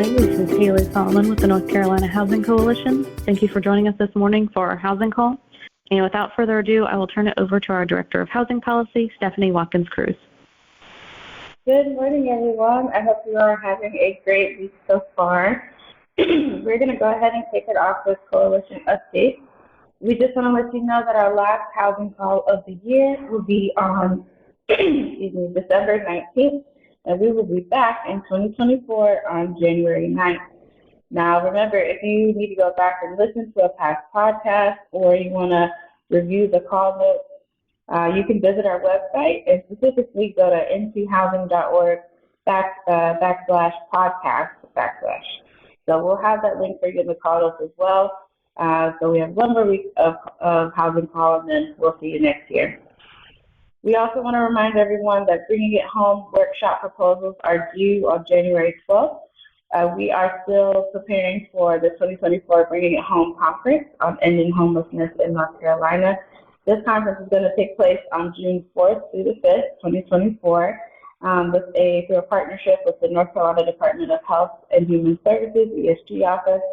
morning. This is Haley Solomon with the North Carolina Housing Coalition. Thank you for joining us this morning for our housing call. And without further ado, I will turn it over to our Director of Housing Policy, Stephanie Watkins-Cruz. Good morning, everyone. I hope you are having a great week so far. We're going to go ahead and kick it off with Coalition Update. We just want to let you know that our last housing call of the year will be on December 19th, and we will be back in 2024 on January 9th. Now, remember, if you need to go back and listen to a past podcast or you want to review the call notes, you can visit our website and specifically go to nthousing.org/podcast/. So we'll have that link for you in the call notes as well. So we have one more week of housing call, and then we'll see you next year. We also want to remind everyone that Bringing It Home workshop proposals are due on January 12th. We are still preparing for the 2024 Bringing It Home conference on ending homelessness in North Carolina. This conference is going to take place on June 4th through the 5th, 2024, through a partnership with the North Carolina Department of Health and Human Services, ESG office,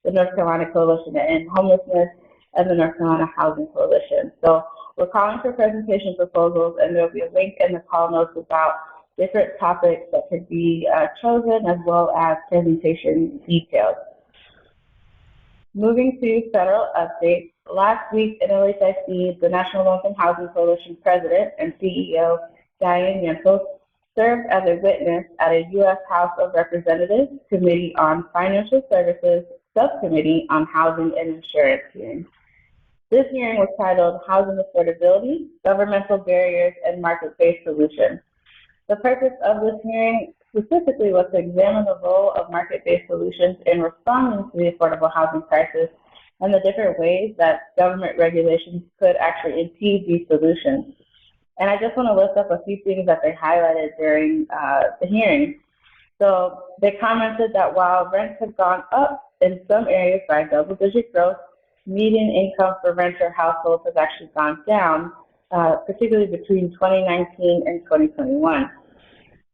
the North Carolina Coalition to End Homelessness, and the North Carolina Housing Coalition. So we're calling for presentation proposals, and there will be a link in the call notes about different topics that could be chosen, as well as presentation details. Moving to federal updates, last week in LHIC, the National Low-Income Housing Coalition President and CEO, Diane Yentl, served as a witness at a U.S. House of Representatives Committee on Financial Services Subcommittee on Housing and Insurance hearing. This hearing was titled Housing Affordability, Governmental Barriers, and Market-Based Solutions. The purpose of this hearing specifically was to examine the role of market-based solutions in responding to the affordable housing crisis and the different ways that government regulations could actually impede these solutions. And I just want to list up a few things that they highlighted during the hearing. So they commented that while rents have gone up in some areas by double-digit growth, median income for renter households has actually gone down, particularly between 2019 and 2021.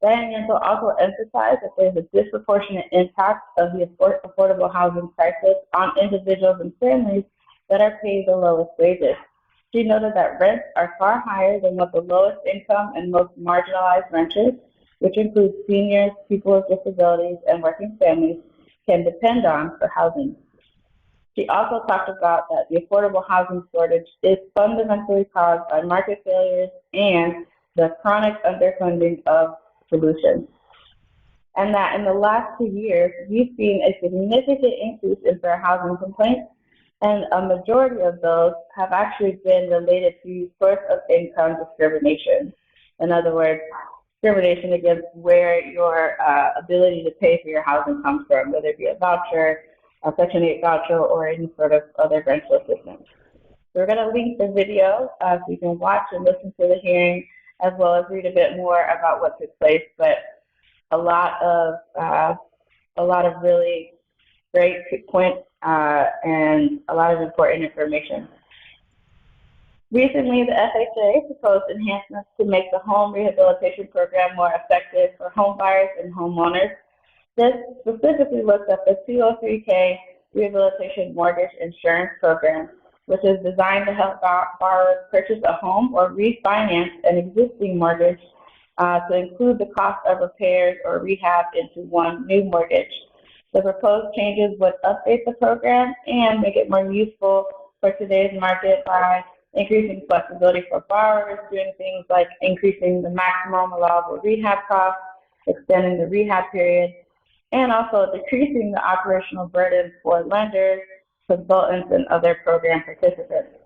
Diane Yentl also emphasized that there's a disproportionate impact of the affordable housing crisis on individuals and families that are paid the lowest wages. She noted that rents are far higher than what the lowest income and most marginalized renters, which includes seniors, people with disabilities, and working families, can depend on for housing. She also talked about that the affordable housing shortage is fundamentally caused by market failures and the chronic underfunding of solutions. And that in the last 2 years, we've seen a significant increase in fair housing complaints, and a majority of those have actually been related to source of income discrimination. In other words, discrimination against where your ability to pay for your housing comes from, whether it be a voucher, a Section 8 voucher, or any sort of other rental assistance. So we're going to link the video so you can watch and listen to the hearing, as well as read a bit more about what took place. But a lot of really great points and a lot of important information. Recently, the FHA proposed enhancements to make the home rehabilitation program more effective for home buyers and homeowners. This specifically looks at the 203K Rehabilitation Mortgage Insurance Program, which is designed to help borrowers purchase a home or refinance an existing mortgage to include the cost of repairs or rehab into one new mortgage. The proposed changes would update the program and make it more useful for today's market by increasing flexibility for borrowers, doing things like increasing the maximum allowable rehab cost, extending the rehab period, and also decreasing the operational burden for lenders, consultants, and other program participants.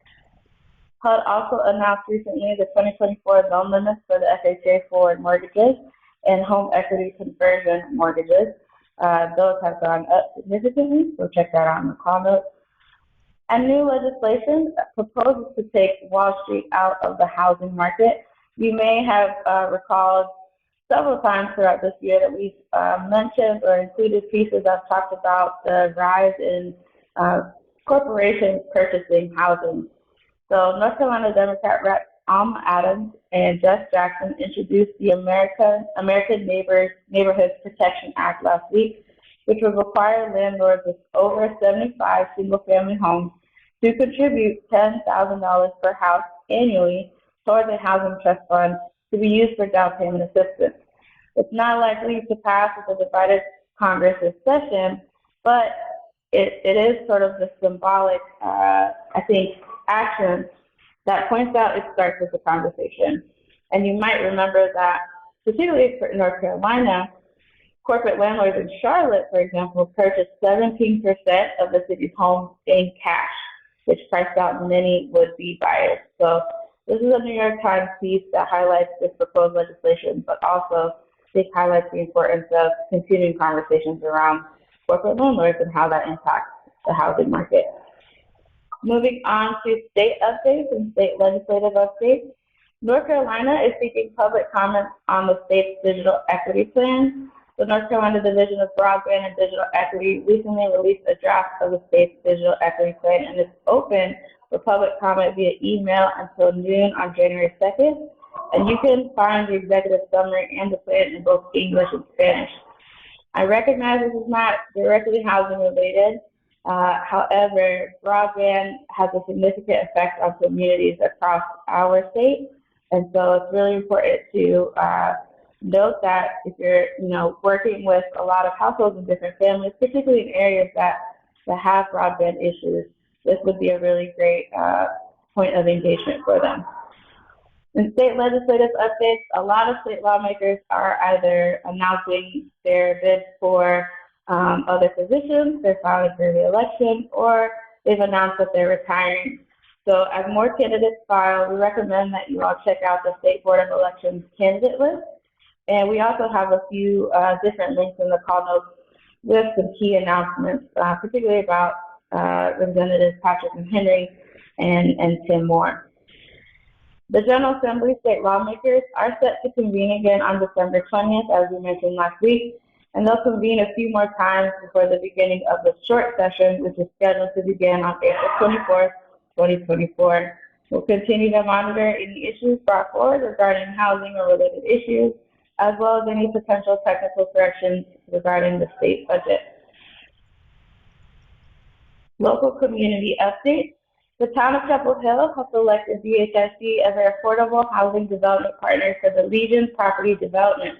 HUD also announced recently the 2024 loan limits for the FHA forward mortgages and home equity conversion mortgages. Those have gone up significantly, so check that out in the call notes. And new legislation proposes to take Wall Street out of the housing market. You may have recalled several times throughout this year that we've mentioned or included pieces that talked about the rise in corporations purchasing housing. So North Carolina Democrat Rep. Alma Adams and Jess Jackson introduced the American Neighborhood Protection Act last week, which would require landlords with over 75 single-family homes to contribute $10,000 per house annually towards a housing trust fund to be used for down payment assistance. It's not likely to pass with a divided Congress this session, but it is sort of the symbolic, action that points out it starts with the conversation. And you might remember that, particularly for North Carolina, corporate landlords in Charlotte, for example, purchased 17% of the city's homes in cash, which priced out many would-be buyers. So this is a New York Times piece that highlights this proposed legislation, but also it highlights the importance of continuing conversations around corporate landlords and how that impacts the housing market. Moving on to state updates and state legislative updates. North Carolina is seeking public comment on the state's digital equity plan. The North Carolina Division of Broadband and Digital Equity recently released a draft of the state's digital equity plan, and it's open for public comment via email until noon on January 2nd. And you can find the executive summary and the plan in both English and Spanish. I recognize this is not directly housing related. However, broadband has a significant effect on communities across our state. And so it's really important to note that if you're, working with a lot of households and different families, particularly in areas that have broadband issues, this would be a really great point of engagement for them. In state legislative updates, a lot of state lawmakers are either announcing their bids for other positions, they're filing for re-election, or they've announced that they're retiring. So as more candidates file, we recommend that you all check out the State Board of Elections candidate list. And we also have a few different links in the call notes with some key announcements, particularly about Representatives Patrick McHenry and Tim Moore. The General Assembly state lawmakers are set to convene again on December 20th, as we mentioned last week, and they'll convene a few more times before the beginning of the short session, which is scheduled to begin on April 24th, 2024. We'll continue to monitor any issues brought forward regarding housing or related issues, as well as any potential technical corrections regarding the state budget. Local community updates. The town of Chapel Hill has selected DHIC as their affordable housing development partner for the Legion property development.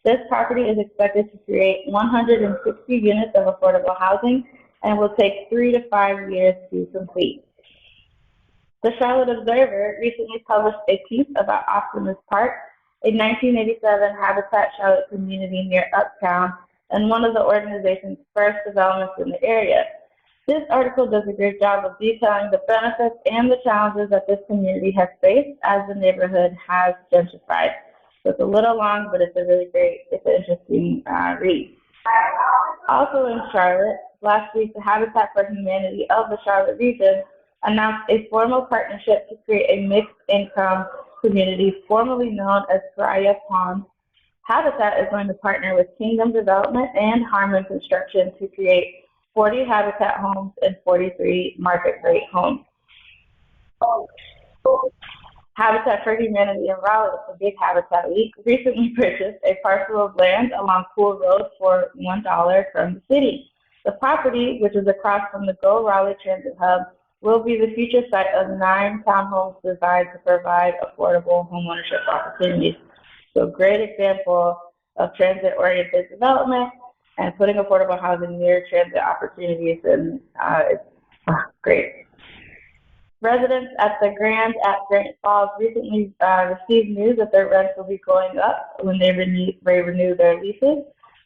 This property is expected to create 160 units of affordable housing and will take 3 to 5 years to complete. The Charlotte Observer recently published a piece about Optimus Park, a 1987 Habitat Charlotte community near Uptown and one of the organization's first developments in the area. This article does a great job of detailing the benefits and the challenges that this community has faced as the neighborhood has gentrified. So it's a little long, but it's an interesting read. Also in Charlotte, last week, the Habitat for Humanity of the Charlotte region announced a formal partnership to create a mixed-income community formerly known as Pariah Pond. Habitat is going to partner with Kingdom Development and Harmon Construction to create 40 Habitat homes and 43 market-rate homes. Habitat for Humanity in Raleigh, a big Habitat week, recently purchased a parcel of land along Pool Road for $1 from the city. The property, which is across from the Go Raleigh Transit Hub, will be the future site of 9 townhomes designed to provide affordable homeownership opportunities. So great example of transit-oriented development and putting affordable housing near transit opportunities, and it's great. Residents at the Grand at Grant Falls recently received news that their rents will be going up when they renew their leases.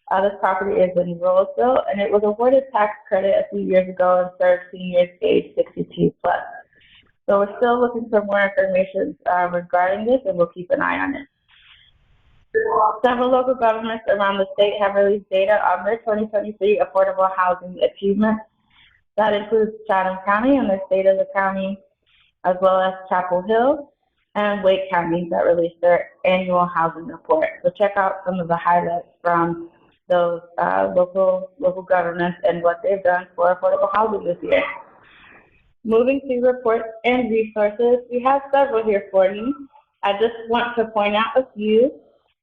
This property is in Rolesville, and it was awarded tax credit a few years ago and serves seniors age 62 plus. So we're still looking for more information regarding this, and we'll keep an eye on it. Several local governments around the state have released data on their 2023 affordable housing achievements. That includes Chatham County and the state of the county, as well as Chapel Hill and Wake County that released their annual housing report. So check out some of the highlights from those local governments and what they've done for affordable housing this year. Moving to reports and resources, we have several here for you. I just want to point out a few.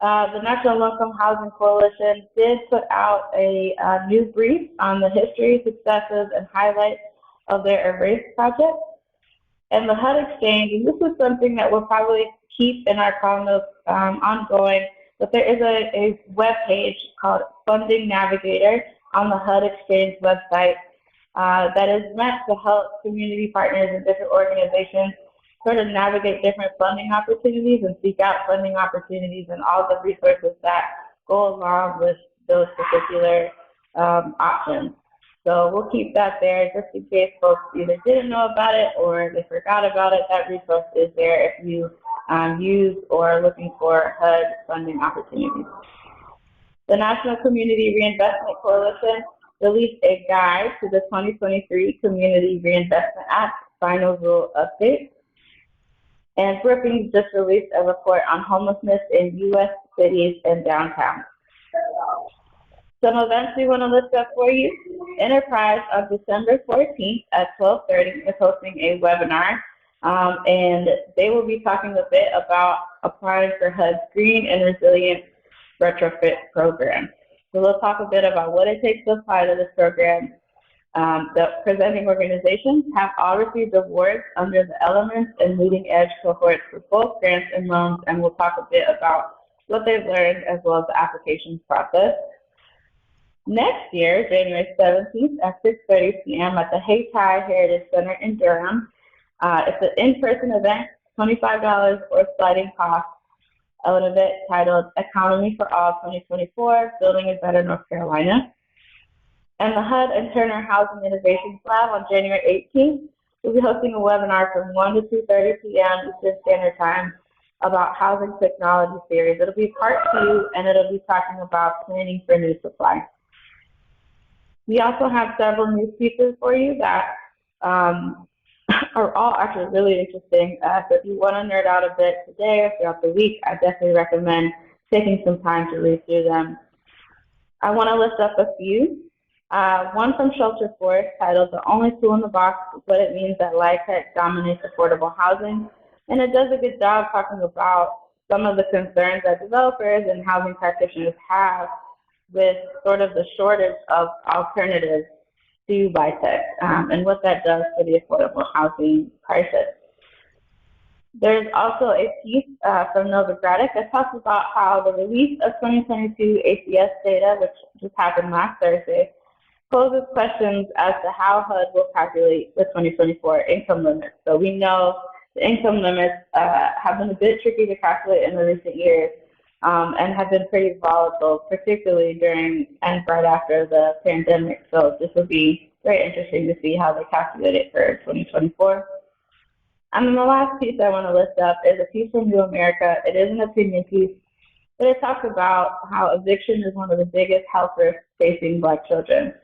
The National Low-Income Housing Coalition did put out a new brief on the history, successes, and highlights of their Erase project. And the HUD Exchange, and this is something that we'll probably keep in our column ongoing, but there is a web page called Funding Navigator on the HUD Exchange website that is meant to help community partners and different organizations sort of navigate different funding opportunities and seek out funding opportunities and all the resources that go along with those particular options. So we'll keep that there just in case folks either didn't know about it or they forgot about it. That resource is there if you use or are looking for HUD funding opportunities. The National Community Reinvestment Coalition released a guide to the 2023 Community Reinvestment Act final rule update. And Brookings just released a report on homelessness in U.S. cities and downtown. Some events we want to list up for you. Enterprise on December 14th at 12:30 is hosting a webinar, and they will be talking a bit about applying for HUD's Green and Resilient Retrofit Program. So we'll talk a bit about what it takes to apply to this program. The presenting organizations have all received awards under the Elements and Leading Edge cohorts for both grants and loans, and we'll talk a bit about what they've learned as well as the application process. Next year, January 17th at 6:30 p.m. at the Hayti Heritage Center in Durham. It's an in-person event, $25 or sliding cost, an event titled Economy for All 2024, Building a Better North Carolina. And the HUD and Turner Housing Innovations Lab on January 18th will be hosting a webinar from 1 to 2:30 p.m. Eastern Standard Time about housing technology series. It'll be part 2, and it'll be talking about planning for new supply. We also have several news pieces for you that are all actually really interesting. So if you want to nerd out a bit today or throughout the week, I definitely recommend taking some time to read through them. I want to list up a few. One from Shelter Forest titled The Only Tool in the Box is What It Means That LIHTC Dominates Affordable Housing. And it does a good job talking about some of the concerns that developers and housing practitioners have with sort of the shortage of alternatives to LIHTC and what that does for the affordable housing crisis. There's also a piece from Novogradac that talks about how the release of 2022 ACS data, which just happened last Thursday, poses questions as to how HUD will calculate the 2024 income limits. So we know the income limits have been a bit tricky to calculate in the recent years and have been pretty volatile, particularly during and right after the pandemic. So this will be very interesting to see how they calculate it for 2024. And then the last piece I want to list up is a piece from New America. It is an opinion piece, but it talks about how eviction is one of the biggest health risks facing Black children.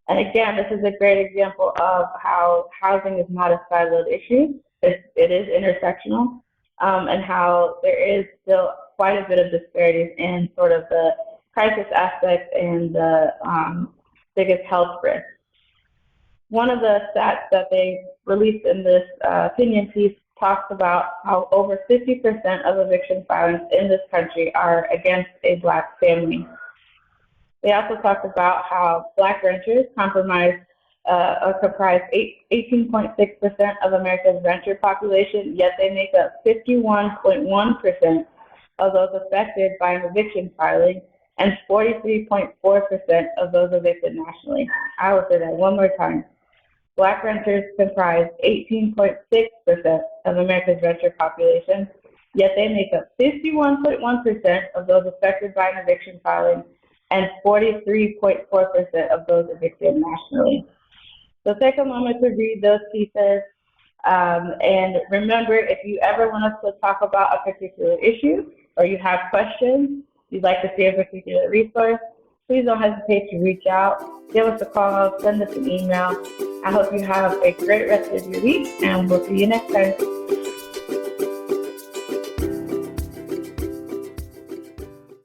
And again, this is a great example of how housing is not a siloed issue. It is intersectional, and how there is still quite a bit of disparities in sort of the crisis aspect and the biggest health risks. One of the stats that they released in this opinion piece talks about how over 50% of eviction filings in this country are against a Black family. They also talked about how Black renters comprise 18.6% of America's renter population, yet they make up 51.1% of those affected by an eviction filing and 43.4% of those evicted nationally. I will say that one more time. Black renters comprise 18.6% of America's renter population, yet they make up 51.1% of those affected by an eviction filing and 43.4% of those evicted nationally. So take a moment to read those pieces. And remember, if you ever want us to talk about a particular issue or you have questions, you'd like to see a particular resource, please don't hesitate to reach out. Give us a call, send us an email. I hope you have a great rest of your week, and we'll see you next time.